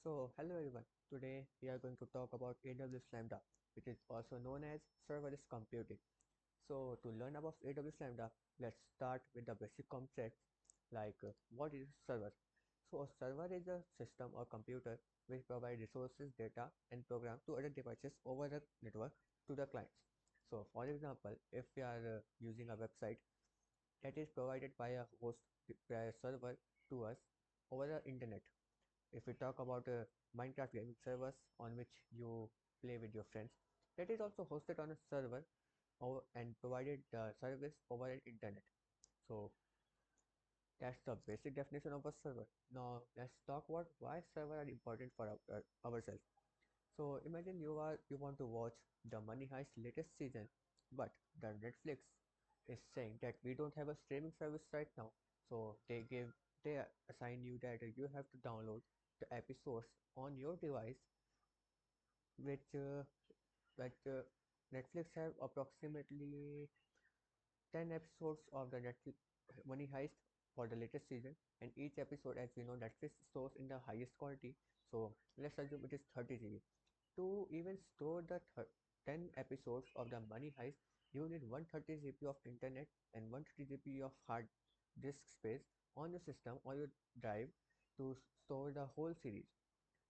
So, hello everyone. Today we are going to talk about AWS Lambda, which is also known as serverless computing. So, to learn about AWS Lambda, let's start with the basic concepts like what is a server? So, a server is a system or computer which provides resources, data, and program to other devices over the network to the clients. So, for example, if we are using a website that is provided by a host, by a server to us over the internet. If we talk about Minecraft gaming servers on which you play with your friends, that is also hosted on a server and provided the service over the internet. So that's the basic definition of a server. Now let's talk about why servers are important for ourselves. So imagine you want to watch the Money Heist latest season, but the Netflix is saying that we don't have a streaming service right now. So they assign you that you have to download the episodes on your device, which like Netflix have approximately 10 episodes of the Netflix Money Heist for the latest season, and each episode, as we know, Netflix stores in the highest quality. So let's assume it is 30 GB. To even store the 10 episodes of the Money Heist, you need 130 GB of internet and 130 GB of hard disk space on your system or your drive to store the whole series.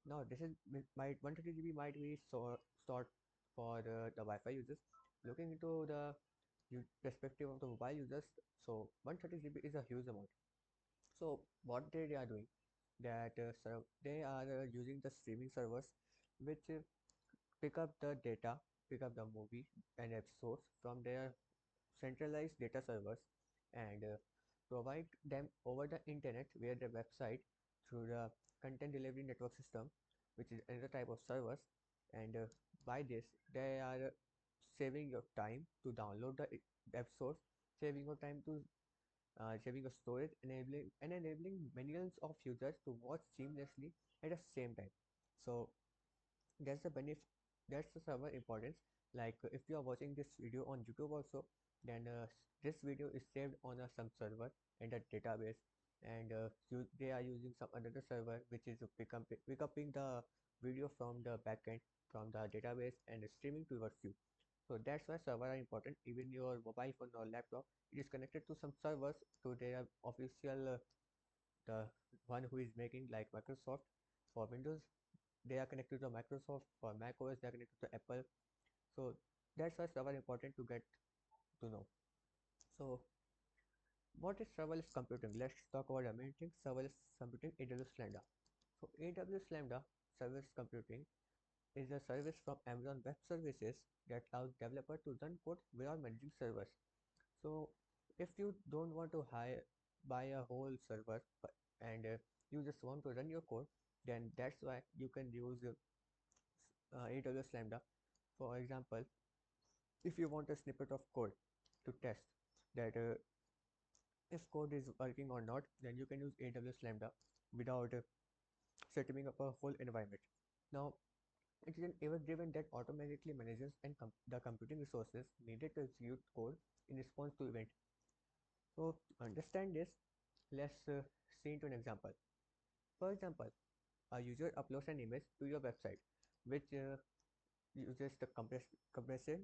Now, this is might 130 GB might be stored for the Wi-Fi users. Looking into the perspective of the mobile users, so 130 GB is a huge amount. So what they are doing, that they are using the streaming servers, which pick up the data, pick up the movie and episodes from their centralized data servers and provide them over the internet via the website through the content delivery network system, which is another type of servers. And by this, they are saving your time to download the episodes, saving your time to saving your storage, enabling millions of users to watch seamlessly at the same time. So that's the benefit, that's the server importance. Like if you are watching this video on YouTube also, then this video is saved on some server and a database, and they are using some another server which is picking the video from the backend from the database and streaming towards you. So that's why server are important. Even your mobile phone or laptop, it is connected to some servers to their official the one who is making, like Microsoft. For Windows, they are connected to Microsoft. For Mac OS, they are connected to Apple. So that's why server important to get to know. So what is serverless computing? Let's talk about the main thing. Serverless computing, AWS Lambda. So AWS Lambda serverless computing is a service from Amazon Web Services that allows developers to run code without managing servers. So if you don't want to buy a whole server and you just want to run your code, then that's why you can use AWS Lambda. For example, if you want a snippet of code to test that if code is working or not, then you can use AWS Lambda without setting up a whole environment. Now, it is an event-driven that automatically manages the computing resources needed to execute code in response to event. So, to understand this, let's see into an example. For example, a user uploads an image to your website, which uses the compression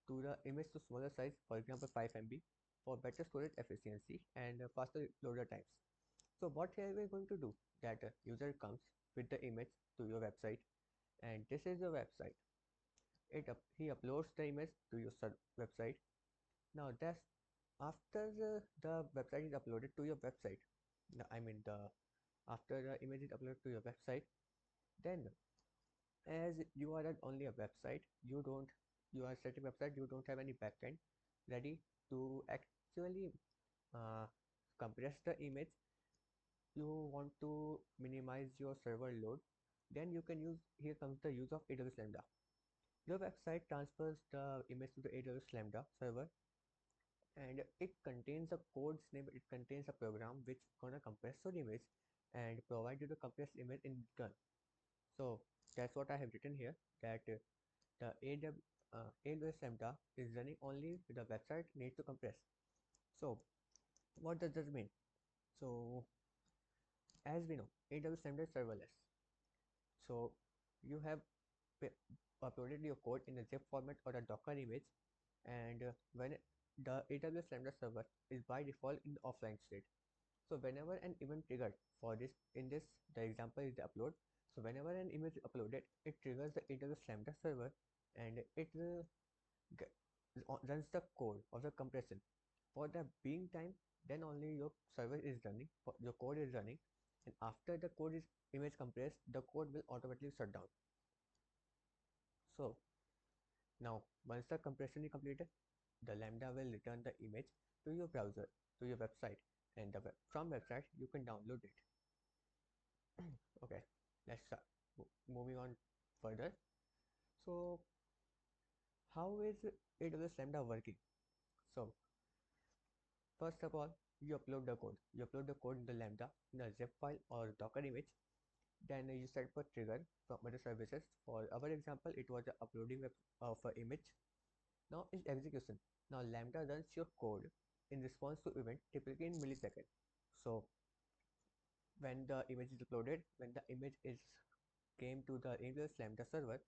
to the image to smaller size, for example 5 MB, for better storage efficiency and faster loader times. So what here we are going to do, that user comes with the image to your website, and this is the website. He uploads the image to your website. Now that's after the website is uploaded to your website. I mean the after the image is uploaded to your website, then as you are only a website, you are setting website, you don't have any backend ready to actually uh, compress the image. You want to minimize your server load, then you can use, here comes the use of AWS Lambda. Your website transfers the image to the AWS Lambda server, and it contains a code snippet, it contains a program which gonna compress your image and provide you the compressed image in return. So that's what I have written here, that the AWS Lambda is running only the website need to compress. So what does this mean? So as we know, AWS Lambda is serverless. So you have uploaded your code in a zip format or a Docker image, and when the AWS Lambda server is by default in the offline state. So whenever an event triggered for this, in this the example is the upload. So whenever an image is uploaded, it triggers the AWS Lambda server, and it runs the code of the compression for the being time. Then only your server is running, your code is running, and after the code is image compressed, the code will automatically shut down. So now once the compression is completed, the Lambda will return the image to your browser, to your website, and from website you can download it. Okay, let's start moving on further. So how is AWS Lambda working? So first of all, you upload the code. You upload the code in the Lambda in a zip file or Docker image. Then you set up a trigger from other services. For our example, it was the uploading of an image. Now is execution. Now Lambda runs your code in response to event, typically in milliseconds. So when the image is uploaded, when the image is came to the AWS Lambda server,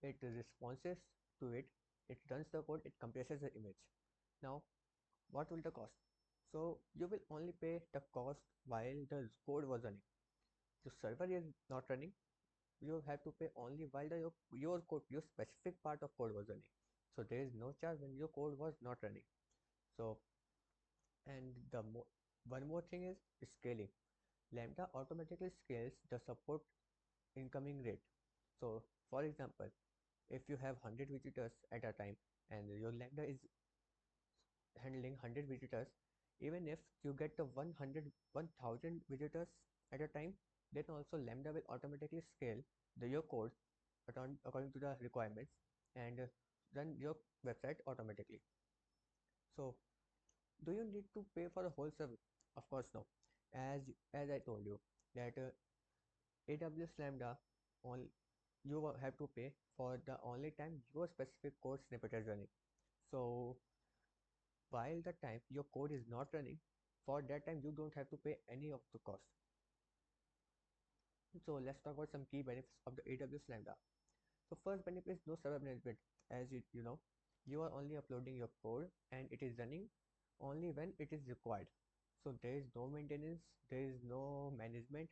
it responses to it, it runs the code, it compresses the image. Now what will the cost? So you will only pay the cost while the code was running. The server is not running, you have to pay only while your code, your specific part of code was running. So there is no charge when your code was not running. So and one more thing is scaling. Lambda automatically scales the support incoming rate. So for example, if you have 100 visitors at a time and your Lambda is handling 100 visitors, even if you get the 1000 visitors at a time, then also Lambda will automatically scale your code according to the requirements, and run your website automatically. So do you need to pay for the whole service? Of course no. As I told you that AWS Lambda, all you have to pay for the only time your specific code snippet is running. So while the time your code is not running, for that time you don't have to pay any of the cost. So let's talk about some key benefits of the AWS Lambda. So first benefit is no server management. As you know, you are only uploading your code and it is running only when it is required. So there is no maintenance, there is no management,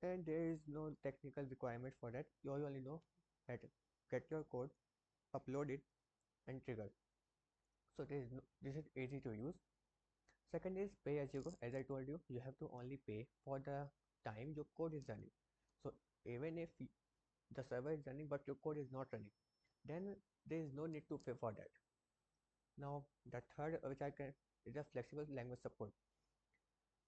and there is no technical requirement for that. You only know that get your code, upload it, and trigger. So this is easy to use. Second is pay as you go. As I told you, you have to only pay for the time your code is running. So even if the server is running but your code is not running, then there is no need to pay for that. Now the third which I can is a flexible language support.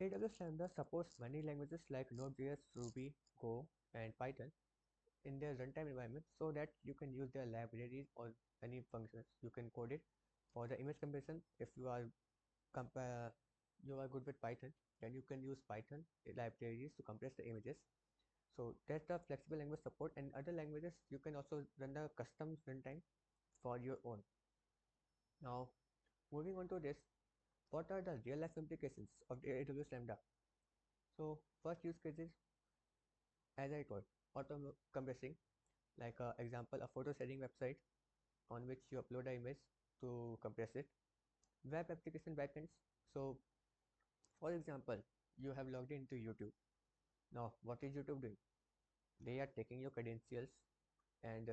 AWS Lambda supports many languages like Node.js, Ruby, Go, and Python in their runtime environment, so that you can use their libraries or any functions. You can code it for the image compression. If you are good with Python, then you can use Python libraries to compress the images. So that's the flexible language support, and other languages you can also run the custom runtime for your own. Now moving on to this, what are the real life implications of the AWS Lambda? So first use cases, as I told, auto compressing, like example, a photo sharing website on which you upload an image to compress it. Web application backends. So for example, you have logged into YouTube. Now what is YouTube doing? They are taking your credentials and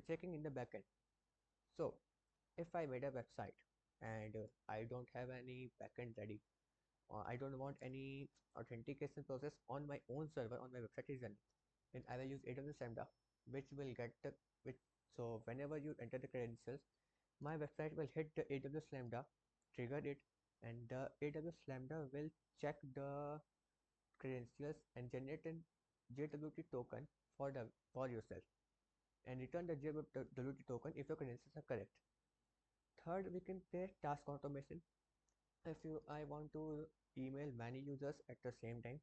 checking in the backend. So if I made a website and I don't have any backend ready, or I don't want any authentication process on my own server on my website is running, then I will use AWS Lambda, which will get the which so whenever you enter the credentials, my website will hit the AWS Lambda, trigger it, and the AWS Lambda will check the credentials and generate an JWT token for yourself, and return the JWT token if your credentials are correct. Third, we can play task automation. If I want to email many users at the same time,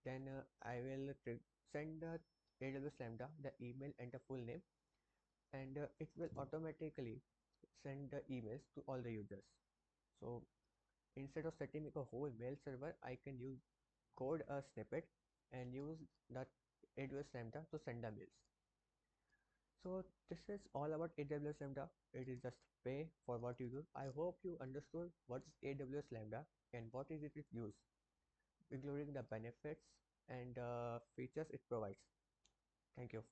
then I will send the AWS Lambda the email and the full name, and it will automatically send the emails to all the users. So instead of setting a whole mail server, I can use code a snippet and use the AWS Lambda to send the mails. So this is all about AWS Lambda. It is just pay for what you do. I hope you understood what is AWS Lambda and what is it used, including the benefits and features it provides. Thank you.